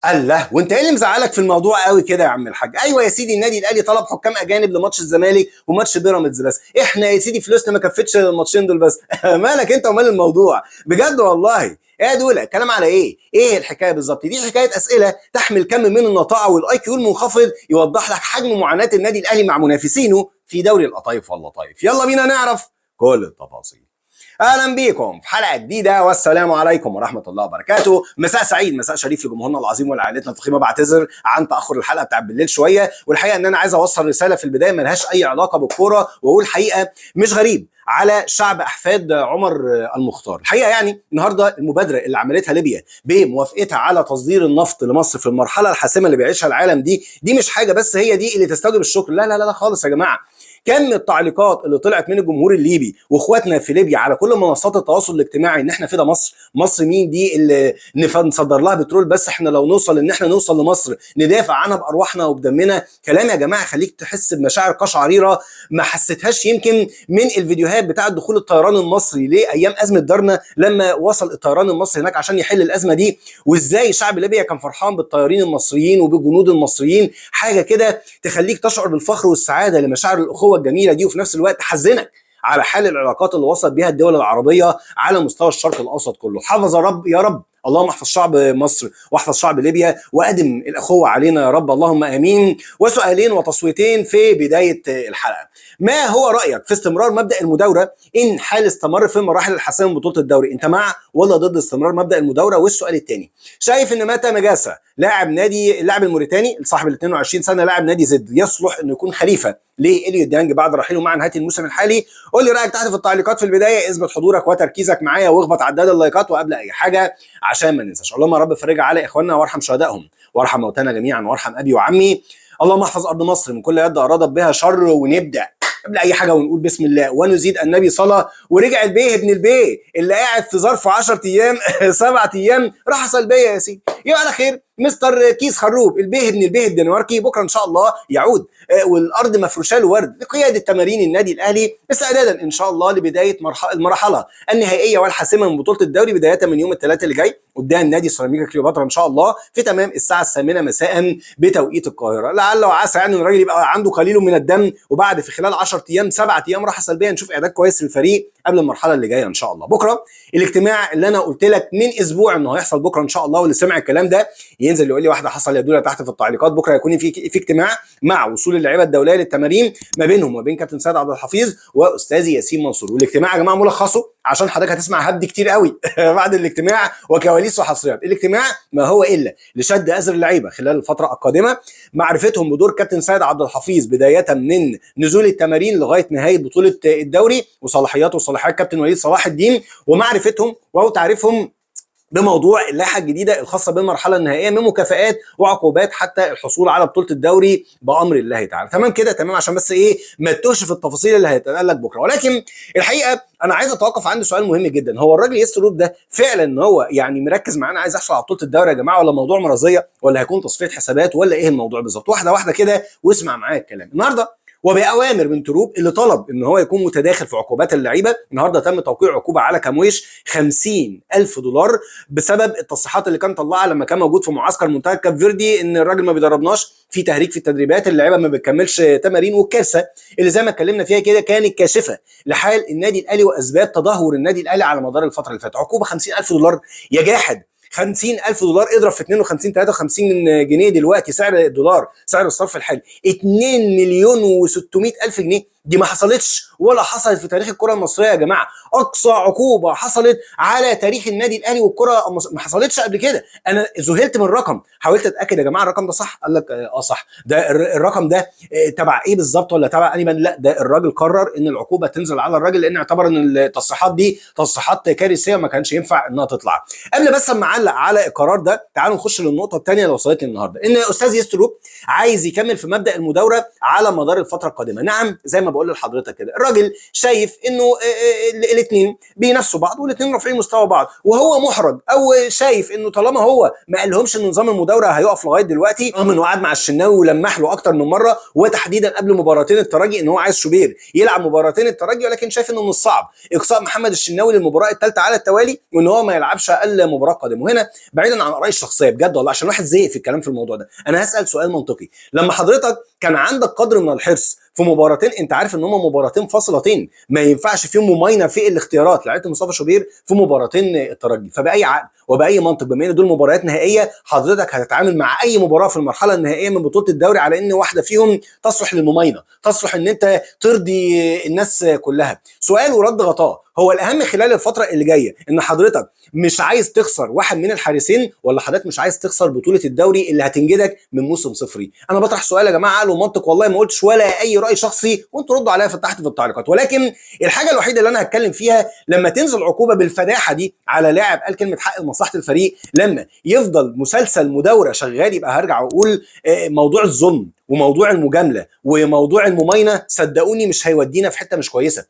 الله، وانت ايه اللي مزعلك في الموضوع قوي كده يا عم الحاج؟ ايوه يا سيدي، النادي الاهلي طلب حكام اجانب لماتش الزمالك وماتش بيراميدز، بس احنا يا سيدي فلوسنا ما كفتش الماتشين دول بس. مالك انت ومال الموضوع بجد والله؟ ايه دول كلام على ايه؟ ايه الحكايه بالظبط؟ دي حكايه اسئله تحمل كم من النطاعه والاي كيو المنخفض يوضح لك حجم معاناه النادي الاهلي مع منافسينه في دوري القطايف واللطايف. يلا بينا نعرف كل التفاصيل. اهلا بيكم في حلقه جديده، والسلام عليكم ورحمه الله وبركاته. مساء سعيد، مساء شريف لجمهورنا العظيم ولعائلتنا الفخيمه. بعتذر عن تاخر الحلقه بتاع بالليل شويه، والحقيقه ان انا عايز اوصل رساله في البدايه ملهاش اي علاقه بالكوره، واقول حقيقه مش غريب على شعب احفاد عمر المختار. الحقيقه يعني النهارده المبادره اللي عملتها ليبيا بموافقتها على تصدير النفط لمصر في المرحله الحاسمه اللي بيعيشها العالم دي مش حاجه بس هي دي اللي تستوجب الشكر. لا لا لا خالص يا جماعه. كم التعليقات اللي طلعت من الجمهور الليبي واخواتنا في ليبيا على كل منصات التواصل الاجتماعي ان احنا في ده مصر. مصر مين دي اللي نصدر لها بترول؟ بس احنا لو نوصل ان احنا نوصل لمصر ندافع عنها بارواحنا وبدمنا. كلام يا جماعه خليك تحس بمشاعر قشعريره ما حسيتهاش يمكن من الفيديوهات بتاعه دخول الطيران المصري لايام ازمه درنا، لما وصل الطيران المصري هناك عشان يحل الازمه دي، وازاي شعب ليبيا كان فرحان بالطيارين المصريين وبالجنود المصريين. حاجه كده تخليك تشعر بالفخر والسعاده لمشاعر الاخوه الجميله دي، وفي نفس الوقت تحزنك على حال العلاقات اللي وصلت بها الدول العربيه على مستوى الشرق الاوسط كله. حفظ رب يا رب، اللهم احفظ شعب مصر واحفظ شعب ليبيا وادم الاخوه علينا يا رب، اللهم امين. وسؤالين وتصويتين في بدايه الحلقه. ما هو رايك في استمرار مبدا المداوره ان حال استمر في المراحل الحاسمه من بطوله الدوري؟ انت مع ولا ضد استمرار مبدا المداوره؟ والسؤال الثاني، شايف ان ماتا مجاسا اللاعب الموريتاني صاحب ال 22 سنه لاعب نادي زد يصلح انه يكون خليفه لإليو ديانج بعد رحيله مع نهايه الموسم الحالي؟ قول لي رايك تحت في التعليقات. في البدايه اثبت حضورك وتركيزك معايا واخبط عداد اللايكات، وقبل اي حاجه عشان ما ننساش، اللهم يا رب فرج على اخواننا وارحم شهدائهم وارحم موتانا جميعا وارحم ابي وعمي. اللهم احفظ ارض مصر من كل يد ارادت بها شر. ونبدا قبل اي حاجه ونقول بسم الله ونزيد النبي صلاه. ورجع البيه ابن البيه اللي قاعد في ظرف 10 ايام 7 ايام راح سلبيه يا سيدي. يبقى على خير مستر كيس خروب البيه ابن البيه الدنماركي بكره ان شاء الله يعود، والارض مفروشه له ورد لقياده تمارين النادي الاهلي استعدادا ان شاء الله لبدايه المرحله النهائيه والحاسمه من بطوله الدوري بدايه من يوم الثلاثاء اللي جاي قدام نادي سيراميكا كليوباترا ان شاء الله في تمام الساعه 8 مساء بتوقيت القاهره. لعل وعسى يعني الراجل يبقى عنده قليل من الدم، وبعد في خلال 10 ايام 7 ايام راحه سلبيه نشوف اعداد كويس للفريق قبل المرحله اللي جايه ان شاء الله. بكره الاجتماع اللي انا قلت لك من اسبوع انه هيحصل بكره ان شاء الله، واللي سمع الكلام ده ينزل يقول لي واحده حصل يا دوله تحت في التعليقات. بكره هيكون في اجتماع مع وصول اللعيبه الدوليه للتمارين ما بينهم وبين كابتن سيد عبد الحفيظ واستاذي ياسين منصور. والاجتماع يا جماعه ملخصه عشان حضرتك هتسمع هبد كتير قوي بعد الاجتماع وكواليس وحصريات. الاجتماع ما هو الا لشد ازر اللعيبه خلال الفتره القادمه، معرفتهم بدور كابتن سيد عبد الحفيظ بدايه من نزول التمارين لغايه نهايه بطوله الدوري، وصلاحيات وصلاحيات كابتن وليد صلاح الدين، ومعرفتهم وتعريفهم بموضوع اللائحه الجديده الخاصه بالمرحله النهائيه من مكافآت وعقوبات حتى الحصول على بطوله الدوري بامر الله تعالى. تمام كده تمام، عشان بس ايه ما تتوهش في التفاصيل اللي هيتقال لك بكره. ولكن الحقيقه انا عايز اتوقف عند سؤال مهم جدا، هو الراجل ياسر روب ده فعلا ان هو يعني مركز معانا عايز يحصل على بطوله الدوري يا جماعه، ولا موضوع مرضيه، ولا هيكون تصفيه حسابات، ولا ايه الموضوع بالظبط؟ واحده واحده كده واسمع معايا الكلام. النهارده وبأوامر من تروب اللي طلب ان هو يكون متداخل في عقوبات اللعيبه، النهارده تم توقيع عقوبه على كامويش $50,000 بسبب التصريحات اللي كان طلعها لما كان موجود في معسكر منتخب كاب فيردي ان الراجل ما بيدربناش، في تهريج في التدريبات، اللعيبه ما بتكملش تمارين، والكارثه اللي زي ما اتكلمنا فيها كده كانت كاشفه لحال النادي الاهلي واسباب تدهور النادي الاهلي على مدار الفتره اللي فاتت. عقوبه $50,000 يا جاحد، $50,000 اضرب في 52 53 جنيه دلوقتي سعر الدولار، سعر الصرف الحالي 2,600,000 جنيه. دي ما حصلتش ولا حصلت في تاريخ الكره المصريه يا جماعه. اقصى عقوبه حصلت على تاريخ النادي الاهلي والكره ما حصلتش قبل كده. انا ذهلت من الرقم، حاولت اتاكد يا جماعه الرقم ده صح، قال لك صح. ده الرقم ده تبع ايه بالظبط، ولا تبع اني؟ لا، ده الراجل قرر ان العقوبه تنزل على الراجل لان اعتبر ان التصريحات دي تصريحات كارثيه ما كانش ينفع انها تطلع. قبل بس ما اعلق على القرار ده تعالوا نخش للنقطه الثانيه اللي وصلت لي النهارده، ان استاذ يستروب عايز يكمل في مبدا المداوره على مدار الفتره القادمه. نعم زي ما بقول لحضرتك كده، الراجل شايف انه الاثنين بينافسوا بعض والاثنين رافعين مستوى بعض، وهو محرج او شايف انه طالما هو ما قالهمش ان نظام المداوره هيقف لغايه دلوقتي، رغم انه قعد مع الشناوي ولمح له اكتر من مره، وتحديدا قبل مباراتين الترجي ان هو عايز شوبير يلعب مباراتين الترجي، ولكن شايف انه من الصعب اقصاء محمد الشناوي للمباراه الثالثه على التوالي، وان هو ما يلعبش اقل مباراه قادمه. وهنا بعيدا عن ارائي الشخصيه بجد والله عشان الواحد زهق في الكلام في الموضوع ده، انا هسال سؤال منطقي. لما حضرتك كان عندك قدر من الحرص في مباراتين انت عارف ان هم مباراتين فاصلتين ما ينفعش فيهم مماينه في الاختيارات لعيبه مصطفى شوبير في مباراتين الترجي، فباي عقل وباي منطق بما ان دول مباريات نهائيه حضرتك هتتعامل مع اي مباراه في المرحله النهائيه من بطوله الدوري على ان واحده فيهم تصلح للمماينه، تصلح ان انت ترضي الناس كلها. سؤال ورد غطاء، هو الاهم خلال الفتره اللي جايه ان حضرتك مش عايز تخسر واحد من الحارسين، ولا حضرتك مش عايز تخسر بطوله الدوري اللي هتنجدك من موسم صفري؟ انا بطرح سؤال يا جماعه عقل ومنطق، والله ما قلتش ولا اي راي شخصي، وانتوا ردوا عليا تحت في التعليقات. ولكن الحاجه الوحيده اللي انا هتكلم فيها لما تنزل عقوبه بالفداحه دي على لاعب قال كلمه حق لمصلحه الفريق، لما يفضل مسلسل مداوره شغال، يبقى هرجع واقول موضوع الظلم وموضوع المجامله وموضوع المماينه صدقوني مش هيودينا في حته مش كويسه.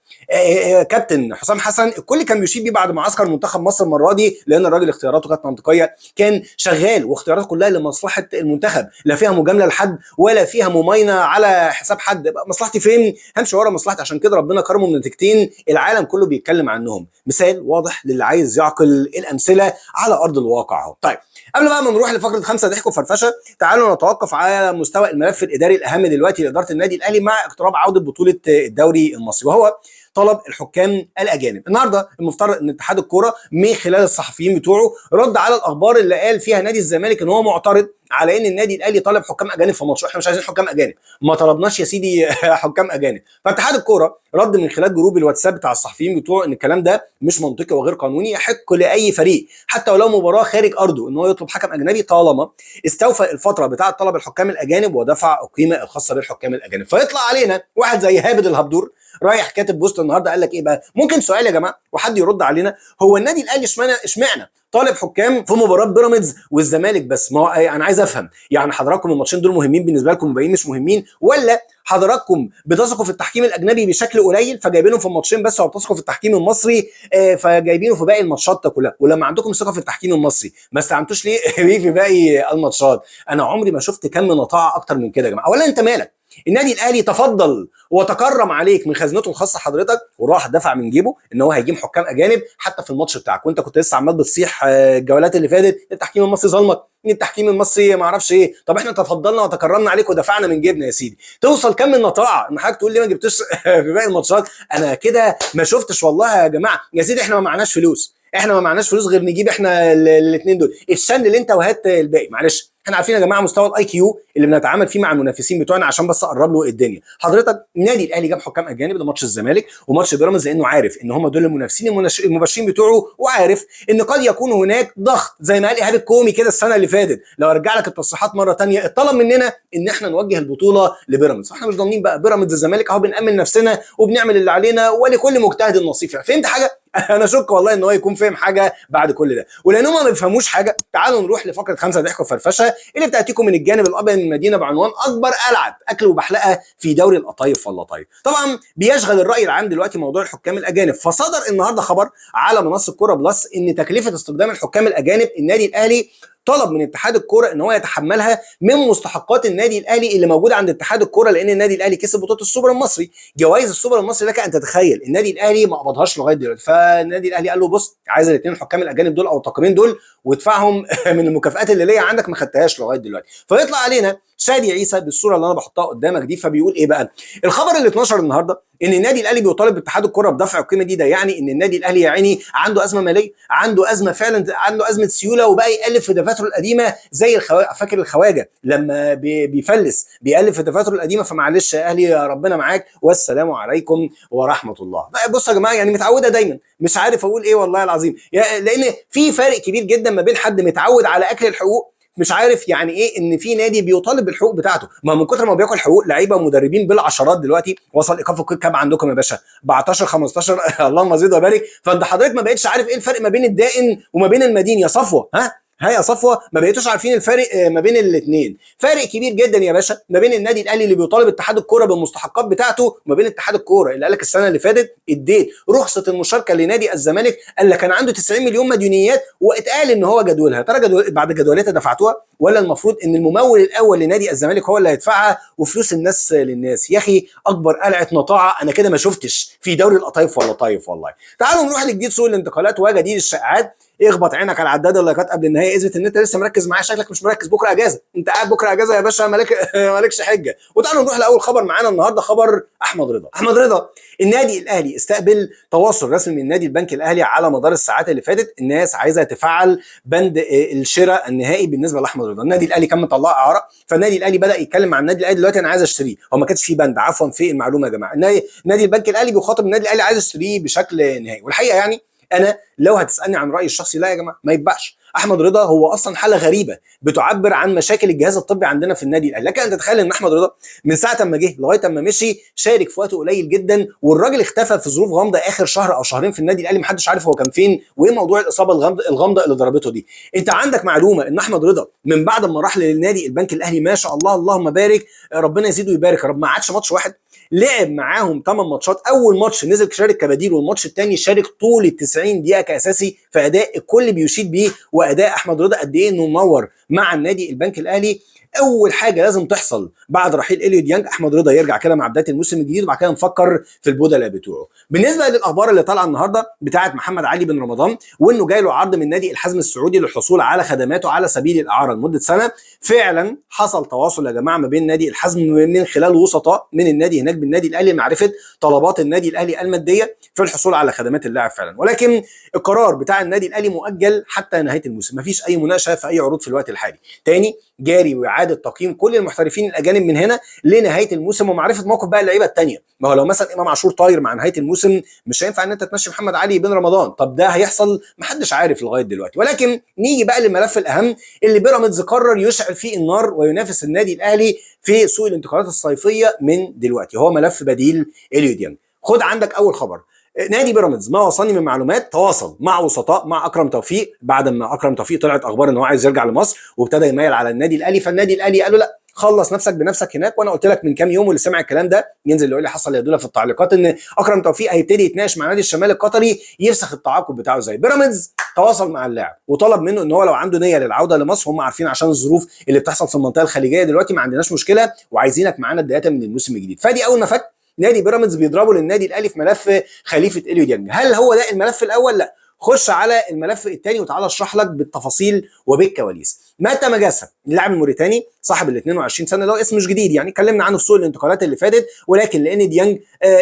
كابتن حسام حسن الكل كان بيشيد بيه بعد معسكر منتخب مصر المره دي، لان الراجل اختياراته كانت منطقيه، كان شغال واختياراته كلها لمصلحه المنتخب، لا فيها مجامله لحد ولا فيها مماينه على حساب حد. مصلحتي فين؟ همشي ورا مصلحتي، عشان كده ربنا كرمه من نتيجتين العالم كله بيتكلم عنهم، مثال واضح للي عايز يعقل الامثله على ارض الواقع اهو. طيب قبل بقى ما نروح لفقره 5 ضحك وفرفشه، تعالوا نتوقف على مستوى الملف الاداري الاهم دلوقتي لاداره النادي الاهلي مع اقتراب عوده بطوله الدوري المصري، وهو طلب الحكام الاجانب. النهارده المفترض ان اتحاد الكوره من خلال الصحفيين بتوعه رد على الاخبار اللي قال فيها نادي الزمالك ان هو معترض على ان النادي الاهلي طالب حكام اجانب في ماتش. احنا مش عايزين حكام اجانب، ما طلبناش يا سيدي حكام اجانب. فاتحاد الكوره رد من خلال جروب الواتساب بتاع الصحفيين بتوعه ان الكلام ده مش منطقي وغير قانوني، يحق لاي فريق حتى ولو مباراه خارج ارضه ان هو يطلب حكم اجنبي طالما استوفى الفتره بتاعه طلب الحكام الاجانب ودفع القيمه الخاصه بالحكام الاجانب. فيطلع علينا واحد زي هابد الهبدور رايح كاتب بوست النهارده قال لك ايه بقى؟ ممكن سؤال يا جماعه وحد يرد علينا، هو النادي الاهلي اشمعنى طالب حكام في مباراه بيراميدز والزمالك بس؟ ما هو انا عايز افهم، يعني حضراتكم الماتشين دول مهمين بالنسبه لكم وباقيين مش مهمين، ولا حضراتكم بتثقوا في التحكيم الاجنبي بشكل قليل فجايبينهم في الماتشين بس، وبتثقوا في التحكيم المصري فجايبينه في باقي الماتشات كلها؟ ولما عندكم ثقه في التحكيم المصري ما استعنتوش ليه في باقي الماتشات؟ انا عمري ما شفت كم نطاعه اكتر من كده يا جماعه. اولا انت مالك؟ النادي الاهلي تفضل وتكرم عليك من خزنته الخاصه حضرتك وراح دفع من جيبه ان هو هيجيب حكام اجانب حتى في الماتش بتاعك، وانت كنت لسه عمال بتصيح الجولات اللي فاتت التحكيم المصري ظلمك، التحكيم المصري ما اعرفش ايه. طب احنا تفضلنا وتكرمنا عليك ودفعنا من جيبنا يا سيدي، توصل كم النطاعه ان حضرتك تقول لي ما جبتش في باقي الماتشات؟ انا كده ما شفتش والله يا جماعه. يا سيدي احنا ما معناش فلوس، احنا ما معناش فلوس غير نجيب احنا الاثنين دول، الشن اللي انت وهات الباقي. معلش احنا عارفين يا جماعه مستوى الاي كيو اللي بنتعامل فيه مع المنافسين بتوعنا عشان بس اقرب له الدنيا. حضرتك النادي الاهلي جاب حكام اجانب لماتش الزمالك وماتش بيراميدز لانه عارف ان هم دول المنافسين المباشرين بتوعه، وعارف ان قد يكون هناك ضغط زي ما قال ايهاب الكومي كده السنه اللي فاتت. لو ارجع لك التصريحات مره ثانيه، اتطلب مننا ان احنا نوجه البطوله لبيراميدز، فاحنا مش ضامنين بقى بيراميدز الزمالك اهو، بنامن نفسنا وبنعمل اللي علينا ولكل مجتهد نصيب. فهمت حاجه؟ انا اشك والله ان هو يكون فاهم حاجه بعد كل ده، ولانهم ما بيفهموش حاجه تعالوا نروح لفقره 5 ضحك وفرفشه اللي بتاتيكم من الجانب الابيض من المدينه بعنوان اكبر قلعه اكل وبحلقه في دوري القطايف واللطايف. طبعا بيشغل الراي العام دلوقتي موضوع الحكام الاجانب، فصدر النهارده خبر على منصه كوره بلس ان تكلفه استخدام الحكام الاجانب النادي الاهلي طلب من اتحاد الكوره ان هو يتحملها من مستحقات النادي الاهلي اللي موجوده عند اتحاد الكوره، لان النادي الاهلي كسب بطوله السوبر المصري. جوائز السوبر المصري لك ان تتخيل النادي الاهلي ما قبضهاش لغايه دلوقتي، فالنادي الاهلي قال له بص عايز الاثنين الحكام الاجانب دول او الطاقمين دول وادفعهم من المكافئات اللي ليا عندك، ما خدتهاش لغايه دلوقتي. فيطلع علينا شادي عيسى بالصوره اللي انا بحطها قدامك دي، فبيقول ايه بقى؟ الخبر اللي اتنشر النهارده ان النادي الاهلي بيطالب اتحاد الكوره بدفع القيمه دي، ده يعني ان النادي الاهلي يا عيني عنده ازمه ماليه، عنده ازمه فعلا، عنده ازمه سيوله، وبقى يالف في دفاتره القديمه زي فاكر الخواجه لما بيفلس بيالف في دفاتره القديمه. فمعلش يا اهلي يا ربنا معاك والسلام عليكم ورحمه الله. بصوا يا جماعه يعني متعوده دايما مش عارف اقول ايه والله العظيم، لان في فرق كبير جدا ما بين حد متعود على اكل الحقوق مش عارف يعني ايه ان في نادي بيطالب بالحقوق بتاعته. ما من كتر ما بياكل حقوق لعيبه ومدربين بالعشرات دلوقتي وصل ايقاف القيد كام عندكم يا باشا؟ 14 15 اللهم زد وبارك. فانت حضرتك ما بقتش عارف ايه الفرق ما بين الدائن وما بين المدين يا صفوه، ها؟ ها يا صفوه، ما بقيتوش عارفين الفارق ما بين الاثنين. فارق كبير جدا يا باشا ما بين النادي الاهلي اللي بيطالب اتحاد الكوره بالمستحقات بتاعته وما بين اتحاد الكوره اللي قال لك السنه اللي فاتت اديت رخصه المشاركه لنادي الزمالك اللي كان عنده 90 مليون مديونيات واتقال ان هو جدولها. ترى بعد جدولتها دفعتوها ولا المفروض ان الممول الاول لنادي الزمالك هو اللي هيدفعها وفلوس الناس للناس؟ يا اخي اكبر قلعه نطاعه انا كده ما شفتش في دوري القطايف ولا طايف والله. تعالوا نروح لجديد سوق الانتقالات وجديد الشائعات. اخبط عينك على عداد اللايكات قبل النهايه، اثبت ان انت لسه مركز معايا، شكلك مش مركز. بكره اجازه، انت قاعد بكره اجازه يا باشا، مالكش حجه. وتعالوا نروح لاول خبر معانا النهارده، خبر احمد رضا. احمد رضا النادي الاهلي استقبل تواصل رسمي من نادي البنك الاهلي على مدار الساعات اللي فاتت. الناس عايزه تفعل بند الشراء النهائي بالنسبه لاحمد رضا. النادي الاهلي كان مطلع اعاره، فالنادي الاهلي بدا يتكلم مع النادي الاهلي دلوقتي انا عايز اشتريه. هو ما كانش في بند، عفوا في المعلومه يا جماعه، نادي البنك الاهلي بيخاطب النادي الاهلي عايز اشتريه بشكل نهائي. والحقيقه يعني انا لو هتسالني عن رايي الشخصي، لا يا جماعه ما يتباعش. احمد رضا هو اصلا حاله غريبه بتعبر عن مشاكل الجهاز الطبي عندنا في النادي الاهلي. لكن انت تتخيل ان احمد رضا من ساعه ما جه لغايه ما مشي شارك في وقت قليل جدا، والراجل اختفى في ظروف غامضه اخر شهر او شهرين في النادي الاهلي، محدش عارف هو كان فين وايه موضوع الاصابه الغامضه اللي ضربته دي. انت عندك معلومه ان احمد رضا من بعد ما راح للنادي البنك الاهلي ما شاء الله اللهم بارك، ربنا يزيده ويبارك يا رب، ما عادش ماتش واحد، لعب معاهم 8 ماتشات. اول ماتش نزل شارك كبديل، والماتش الثاني شارك طول ال 90 دقيقه كاساسي. فاداء الكل بيشيد بيه، واداء احمد رضا قد ايه انه منور مع النادي البنك الاهلي. اول حاجه لازم تحصل بعد رحيل اليو ديانج احمد رضا يرجع كده مع بدايه الموسم الجديد، وبعد كده نفكر في البدلاء بتوعه. بالنسبه للاخبار اللي طالعه النهارده بتاعه محمد علي بن رمضان، وانه جاي له عرض من نادي الحزم السعودي للحصول على خدماته على سبيل الاعاره لمده سنه. فعلا حصل تواصل يا جماعه ما بين نادي الحزم من خلال وسطاء من النادي هناك بالنادي الاهلي لمعرفه طلبات النادي الاهلي الماديه في الحصول على خدمات اللاعب فعلا. ولكن القرار بتاع النادي الاهلي مؤجل حتى نهايه الموسم، مفيش اي مناقشه في اي عروض في الوقت الحالي. تاني جاري واعاده تقييم كل المحترفين الاجانب من هنا لنهايه الموسم، ومعرفه موقف بقى اللعيبه الثانيه. ما هو لو مثلا امام عاشور طاير مع نهايه الموسم مش هينفع ان انت تمشي محمد علي بن رمضان. طب ده هيحصل؟ محدش عارف لغايه دلوقتي. ولكن نيجي بقى للملف الاهم اللي بيراميدز قرر يشعل فيه النار وينافس النادي الاهلي في سوق الانتقالات الصيفيه من دلوقتي، هو ملف بديل اليو ديانج. خد عندك اول خبر. نادي بيراميدز ما وصلني من معلومات تواصل مع وسطاء مع اكرم توفيق بعد ما اكرم توفيق طلعت اخبار ان هو عايز يرجع لمصر وابتدى يميل على النادي الاهلي. فالنادي الاهلي قال له لا، خلص نفسك بنفسك هناك. وانا قلت لك من كام يوم، واللي سمع الكلام ده ينزل يقول لي حصل يا دوله في التعليقات، ان اكرم توفيق هيبتدي يتناقش مع نادي الشمال القطري يفسخ التعاقد بتاعه. زي بيراميدز تواصل مع اللاعب وطلب منه ان هو لو عنده نيه للعوده لمصر، هم عارفين عشان الظروف اللي بتحصل في المنطقه الخليجيه دلوقتي ما عندناش مشكله وعايزينك معانا بدايه من الموسم الجديد. فدي اول ما فك نادي بيراميدز بيضربوا للنادي الاهلي في ملف خليفه اليو ديانج. هل هو ده الملف الاول؟ لا، خش على الملف الثاني وتعالى اشرح لك بالتفاصيل وبالكواليس. ماتا مجاسا اللاعب الموريتاني صاحب ال 22 سنه، اللي هو اسم مش جديد يعني، اتكلمنا عنه في سوق الانتقالات اللي فاتت، ولكن لان ديانج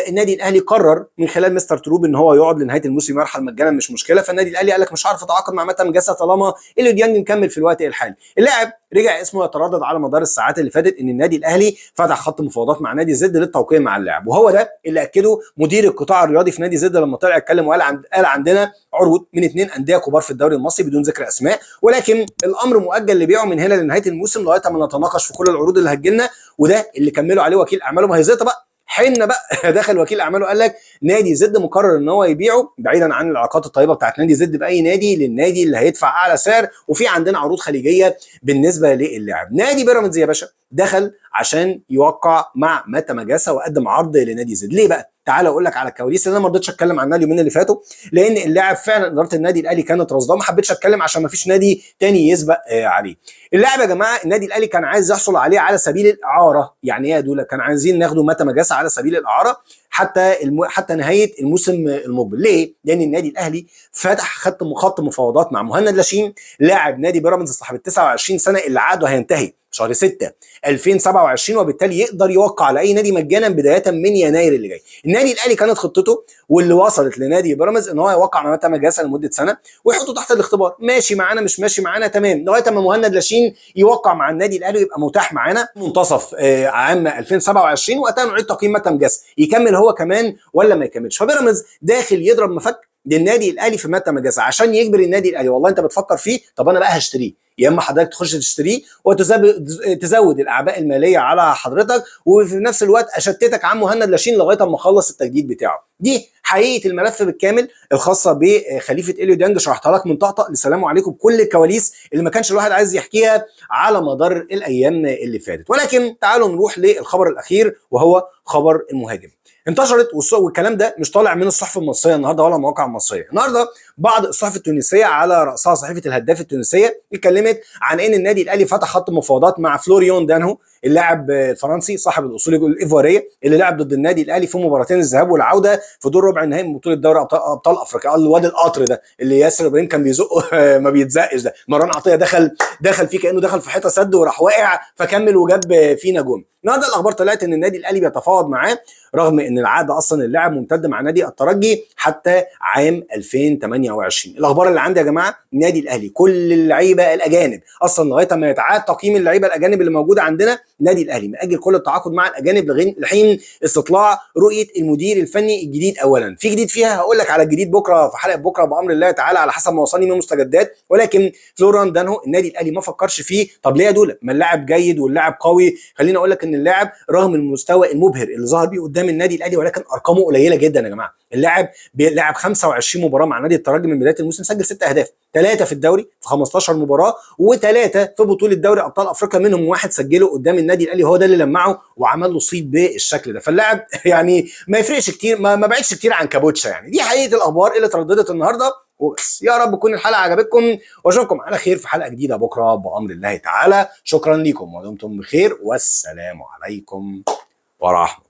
النادي الاهلي قرر من خلال مستر تروب ان هو يقعد لنهايه الموسم يرحل مجانا مش مشكله. فالنادي الاهلي قال لك مش هعرف اتعاقد مع ماتا مجاسا طالما اليو ديانج مكمل في الوقت الحالي. اللاعب رجع اسمه يتردد على مدار الساعات اللي فاتت ان النادي الاهلي فتح خط مفاوضات مع نادي زد للتوقيع مع اللاعب، وهو ده اللي اكده مدير القطاع الرياضي في نادي زد لما طلع اتكلم وقال قال عندنا عروض من 2 انديه كبار في الدوري المصري بدون ذكر اسماء، ولكن الامر مؤجل لبيعه من هنا لنهايه الموسم لغايه ما نتناقش في كل العروض اللي هتجيلنا. وده اللي كملوا عليه وكيل اعماله. ما هي زيطه بقى حنه بقى دخل وكيل اعماله قال لك نادي زد مقرر ان هو يبيعه بعيدا عن العلاقات الطيبه بتاعت نادي زد باي نادي للنادي اللي هيدفع اعلى سعر، وفي عندنا عروض خليجيه بالنسبه للاعب. نادي بيراميدز يا باشا دخل عشان يوقع مع ماتا مجاسا وقدم عرض لنادي زد. ليه بقى؟ تعال اقول لك على الكواليس اللي انا ما رضيتش اتكلم عنها اليومين اللي فاتوا، لان اللاعب فعلا اداره النادي الاهلي كانت رصداه، ما حبيتش اتكلم عشان ما فيش نادي تاني يسبق عليه. اللاعب يا جماعه النادي الاهلي كان عايز يحصل عليه على سبيل الاعاره. يعني ايه يا دوله؟ كان عايزين ناخده ماتا مجاسا على سبيل الاعاره حتى نهايه الموسم المقبل. ليه؟ لان النادي الاهلي فتح خط مفاوضات مع مهند لاشين لاعب نادي بيراميدز صاحب ال 29 سنه اللي عقده هينتهي شهر 6 2027، وبالتالي يقدر يوقع على اي نادي مجانا بدايه من يناير اللي جاي. النادي الاهلي كانت خطته واللي وصلت لنادي بيراميدز ان هو يوقع مع ماتا مجاسا لمده سنه ويحطه تحت الاختبار، ماشي معانا مش ماشي معانا تمام، لغايه ما مهند لاشين يوقع مع النادي الاهلي ويبقى متاح معانا منتصف عام 2027، وقتها نعيد تقييم ماتا مجاسا يكمل هو كمان ولا ما يكملش. فبيراميدز داخل يضرب مفك للنادي الاهلي في ماتا مجاسا عشان يجبر النادي الاهلي والله انت بتفكر فيه، طب انا بقى هشتريه، يا اما حضرتك تخش تشتريه وتزود الاعباء الماليه على حضرتك، وفي نفس الوقت اشتتك عن مهند لاشين لغايه اما اخلص التجديد بتاعه. دي حقيقه الملف بالكامل الخاصه بخليفه اليو ديانج شرحتها لك من طقطق لسلام عليكم، كل الكواليس اللي ما كانش الواحد عايز يحكيها على مدار الايام اللي فاتت. ولكن تعالوا نروح للخبر الاخير وهو خبر المهاجم. انتشرت والكلام ده مش طالع من الصحف المصريه النهارده ولا المواقع المصريه، النهارده بعض الصحف التونسيه على راسها صحيفه الهداف التونسيه اتكلمت عن ان النادي الاهلي فتح خط مفاوضات مع فلوريون دانهو اللاعب الفرنسي صاحب الاصول الايفواريه اللي لعب ضد النادي الاهلي في مباراتين الذهاب والعوده في دور ربع النهائي من بطوله دوري ابطال افريقيا. الواد القطر ده اللي ياسر ابراهيم كان بيزقه ما بيتزقش، ده مروان عطيه دخل فيه كانه دخل في حيطه سد وراح واقع فكمل وجاب فينا جون. النهارده الاخبار طلعت ان النادي الاهلي بيتفاوض معاه رغم ان العقد اصلا اللاعب ممتد مع نادي الترجي حتى عام 2028. الاخبار اللي عندي يا جماعه النادي الاهلي كل اللعيبه الاجانب اصلا لغايه ما يتعاد تقييم اللعيبه الاجانب اللي موجوده عندنا، النادي الاهلي مأجل كل التعاقد مع الاجانب لحين استطلاع رؤيه المدير الفني الجديد. اولا في جديد فيها هقول لك على الجديد بكره في حلقه بكره بامر الله تعالى على حسب ما وصلني من مستجدات، ولكن فلوران دانهو النادي الاهلي ما فكرش فيه. طب ليه يا دوله؟ ما اللاعب جيد واللاعب قوي. خليني اقول لك ان اللاعب رغم المستوى المبهر اللي ظهر بيه قدام النادي الاهلي ولكن ارقامه قليله جدا يا جماعه. اللاعب لعب 25 مباراه مع نادي الترجي من بدايه الموسم، سجل 6 اهداف، 3 في الدوري في 15 مباراه وثلاثه في بطوله دوري ابطال افريقيا منهم واحد سجله قدام النادي الاهلي، هو ده اللي لمعه وعمل له صيت بالشكل ده. فاللاعب يعني ما يفرقش كتير، ما بعدش كتير عن كابوتشا. يعني دي حقيقه الاخبار اللي ترددت النهارده وبس. يا رب تكون الحلقه عجبتكم واشوفكم على خير في حلقه جديده بكره بامر الله تعالى. شكرا لكم ودمتم بخير والسلام عليكم ورحمه